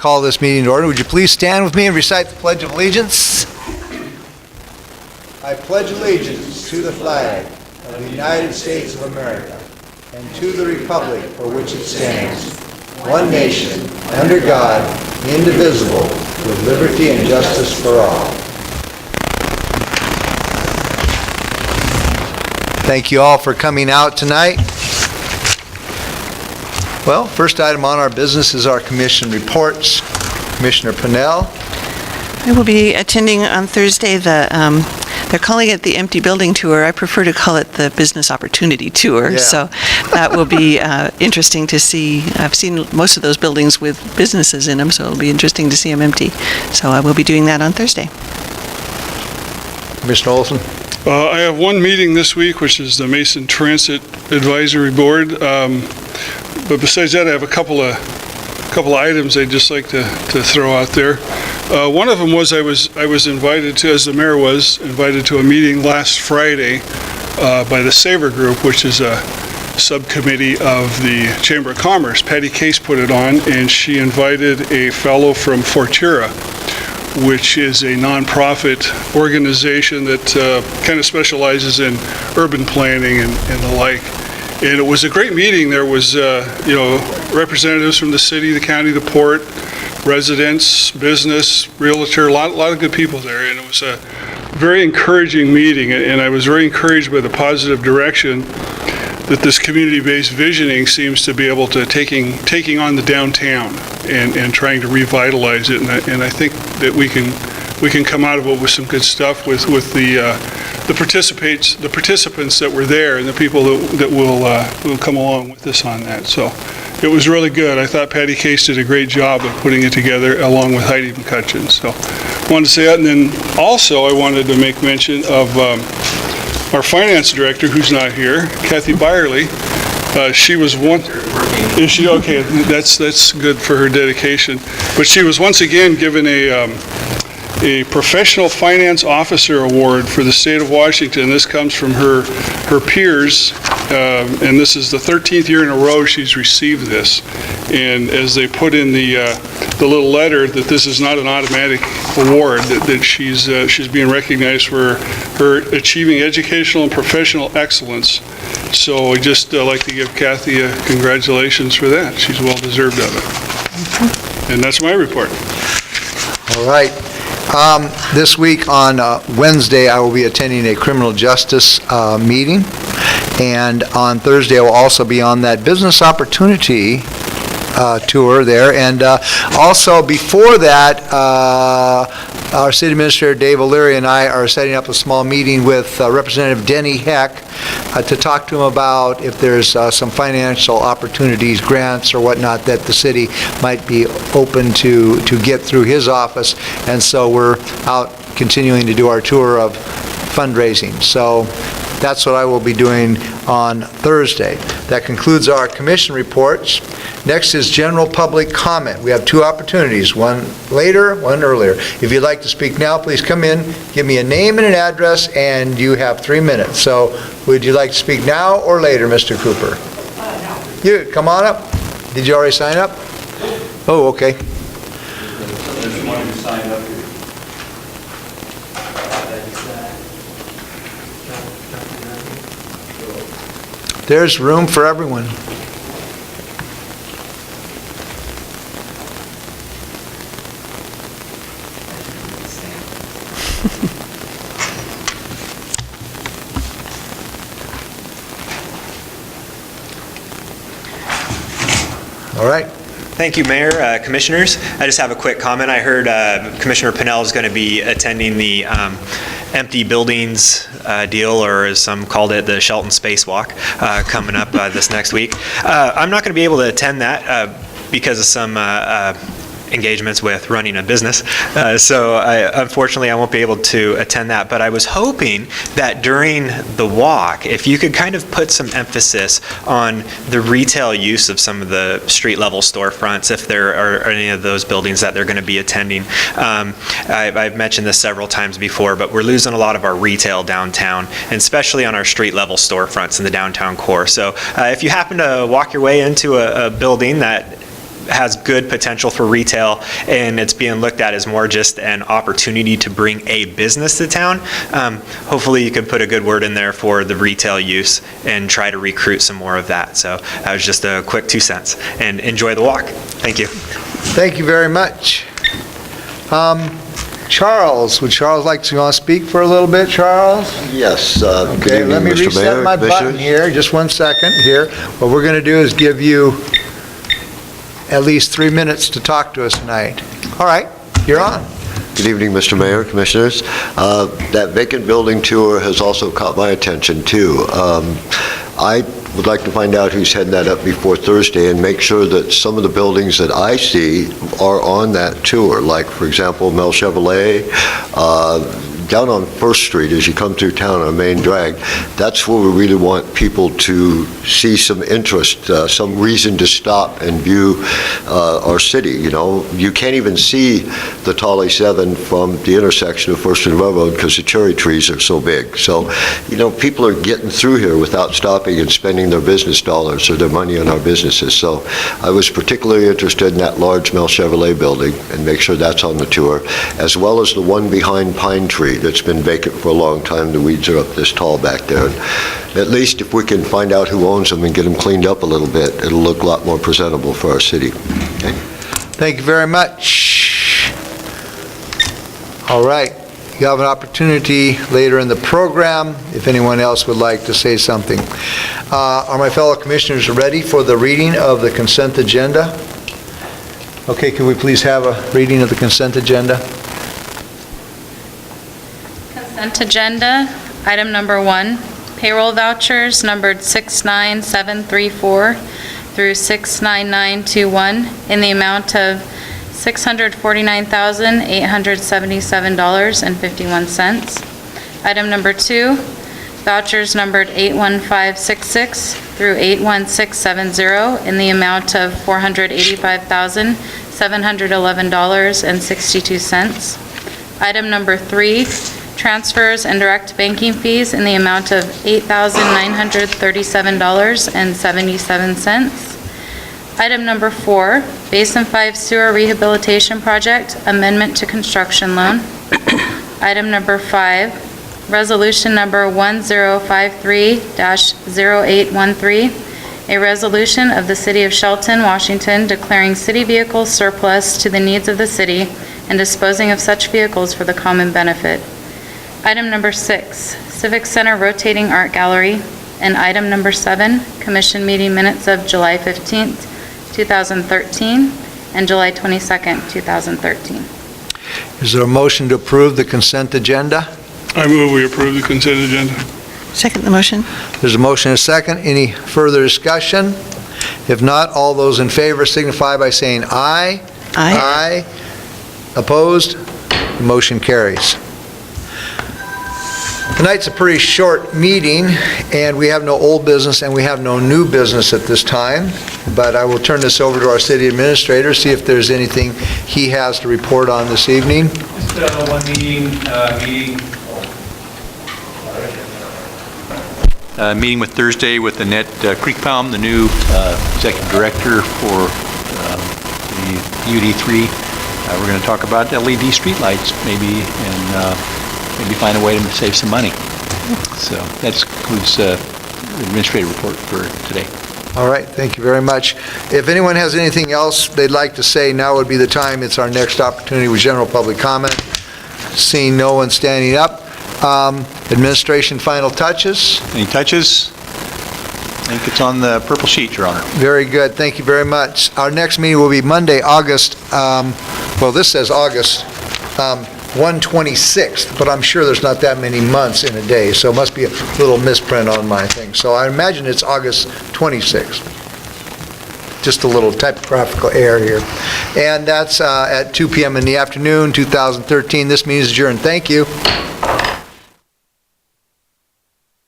call this meeting to order. Would you please stand with me and recite the Pledge of Allegiance? I pledge allegiance to the flag of the United States of America and to the republic for which it stands, one nation, under God, indivisible, with liberty and justice for all. Thank you all for coming out tonight. Well, first item on our business is our commission reports. Commissioner Pennell. I will be attending on Thursday they're calling it the Empty Building Tour. I prefer to call it the Business Opportunity Tour. Yeah. So that will be interesting to see. I've seen most of those buildings with businesses in them, so it'll be interesting to see them empty. So I will be doing that on Thursday. Commissioner Olson. I have one meeting this week, which is the Mason Transit Advisory Board. But besides that, I have a couple of items I'd just like to throw out there. One of them was I was invited to, as the mayor was, invited to a meeting last Friday by the Savor Group, which is a subcommittee of the Chamber of Commerce. Patty Case put it on, and she invited a fellow from Fortura, which is a nonprofit organization that kind of specializes in urban planning and the like. And it was a great meeting. There was, representatives from the city, the county, the port, residents, business, realtor, a lot of good people there. And it was a very encouraging meeting. And I was very encouraged by the positive direction that this community-based visioning seems to be able to taking on the downtown and trying to revitalize it. And I think that we can come out of it with some good stuff with the participants that were there and the people that will come along with us on that. So it was really good. I thought Patty Case did a great job of putting it together along with Heidi McCutcheon. So I wanted to say that. And then also I wanted to make mention of our finance director, who's not here, Kathy Byerly. She was one. Is she okay? That's good for her dedication. But she was once again given a Professional Finance Officer Award for the state of Washington. This comes from her peers, and this is the 13th year in a row she's received this. And as they put in the little letter, that this is not an automatic award, that she's being recognized for her achieving educational and professional excellence. So I'd just like to give Kathy a congratulations for that. She's well deserved of it. And that's my report. All right. This week on Wednesday, I will be attending a criminal justice meeting. And on Thursday, I will also be on that business opportunity tour there. And also before that, our city administrator Dave O'Leary and I are setting up a small meeting with Representative Denny Heck to talk to him about if there's some financial opportunities, grants or whatnot that the city might be open to get through his office. And so we're out continuing to do our tour of fundraising. So that's what I will be doing on Thursday. That concludes our commission reports. Next is general public comment. We have two opportunities, one later, one earlier. If you'd like to speak now, please come in, give me a name and an address, and you have 3 minutes. So would you like to speak now or later, Mr. Cooper? No. You, come on up. Did you already sign up? Oh, okay. There's one who signed up here. There's room for everyone. All right. Thank you, Mayor, Commissioners. I just have a quick comment. I heard Commissioner Pennell is going to be attending the empty buildings deal, or as some called it, the Shelton Spacewalk, coming up this next week. I'm not going to be able to attend that because of some engagements with running a business. So unfortunately, I won't be able to attend that. But I was hoping that during the walk, if you could kind of put some emphasis on the retail use of some of the street level storefronts, if there are any of those buildings that they're going to be attending. I've mentioned this several times before, but we're losing a lot of our retail downtown, and especially on our street level storefronts in the downtown core. So if you happen to walk your way into a building that has good potential for retail, and it's being looked at as more just an opportunity to bring a business to town. Hopefully you could put a good word in there for the retail use and try to recruit some more of that. So that was just a quick 2 cents, and enjoy the walk. Thank you. Thank you very much. Charles, would Charles like to speak for a little bit, Charles? Yes, good Okay, evening, let me Mr. reset Mayor, my button Commissioners. here, just 1 second here. What we're going to do is give you at least 3 minutes to talk to us tonight. All right, you're on. Good evening, Mr. Mayor, Commissioners. That vacant building tour has also caught my attention, too. I would like to find out who's heading that up before Thursday and make sure that some of the buildings that I see are on that tour, like, for example, Mel Chevrolet, down on First Street as you come through town on Main Drag. That's where we really want people to see some interest, some reason to stop and view our city. You know, you can't even see the Tolly 7 from the intersection of First and Railroad because the cherry trees are so big. So, you know, people are getting through here without stopping and spending their business dollars or their money on our businesses. So I was particularly interested in that large Mel Chevrolet building and make sure that's on the tour, as well as the one behind Pine Tree that's been vacant for a long time. The weeds are up this tall back there. And at least if we can find out who owns them and get them cleaned up a little bit, it'll look a lot more presentable for our city. Okay? Thank you very much. All right, you have an opportunity later in the program if anyone else would like to say something. Are my fellow commissioners ready for the reading of the consent agenda? Okay, can we please have a reading of the consent agenda? Consent agenda, item number 1, payroll vouchers numbered 69734 through 69921 in the amount of $649,877.51. Item number 2, vouchers numbered 81566 through 81670 in the amount of $485,711.62. Item number 3, transfers and direct banking fees in the amount of $8,937.77. Item number 4, Basin 5 Sewer Rehabilitation Project, amendment to construction loan. Item number 5, resolution number 1053-0813, a resolution of the City of Shelton, Washington, declaring city vehicles surplus to the needs of the city and disposing of such vehicles for the common benefit. Item number 6, Civic Center Rotating Art Gallery. And item number 7, Commission meeting minutes of July 15th, 2013, and July 22nd, 2013. Is there a motion to approve the consent agenda? I move we approve the consent agenda. Second the motion? There's a motion and a second. Any further discussion? If not, all those in favor signify by saying aye. Aye. Aye. Opposed? The motion carries. Tonight's a pretty short meeting, and we have no old business and we have no new business at this time, but I will turn this over to our city administrator, see if there's anything he has to report on this evening. Just one meeting with Thursday with Annette Creekbaum, the new executive director for the UD3. We're going to talk about LED streetlights maybe, and maybe find a way to save some money. So that concludes the administrative report for today. All right, thank you very much. If anyone has anything else they'd like to say, now would be the time. It's our next opportunity with general public comment. Seeing no one standing up. Administration final touches. Any touches? I think it's on the purple sheet, Your Honor. Very good, thank you very much. Our next meeting will be Monday, August, well, this says August 1/26th, but I'm sure there's not that many months in a day, so it must be a little misprint on my thing. So I imagine it's August 26th. Just a little typographical error here. And that's at 2 p.m. in the afternoon, 2013. This meeting is adjourned. Thank you.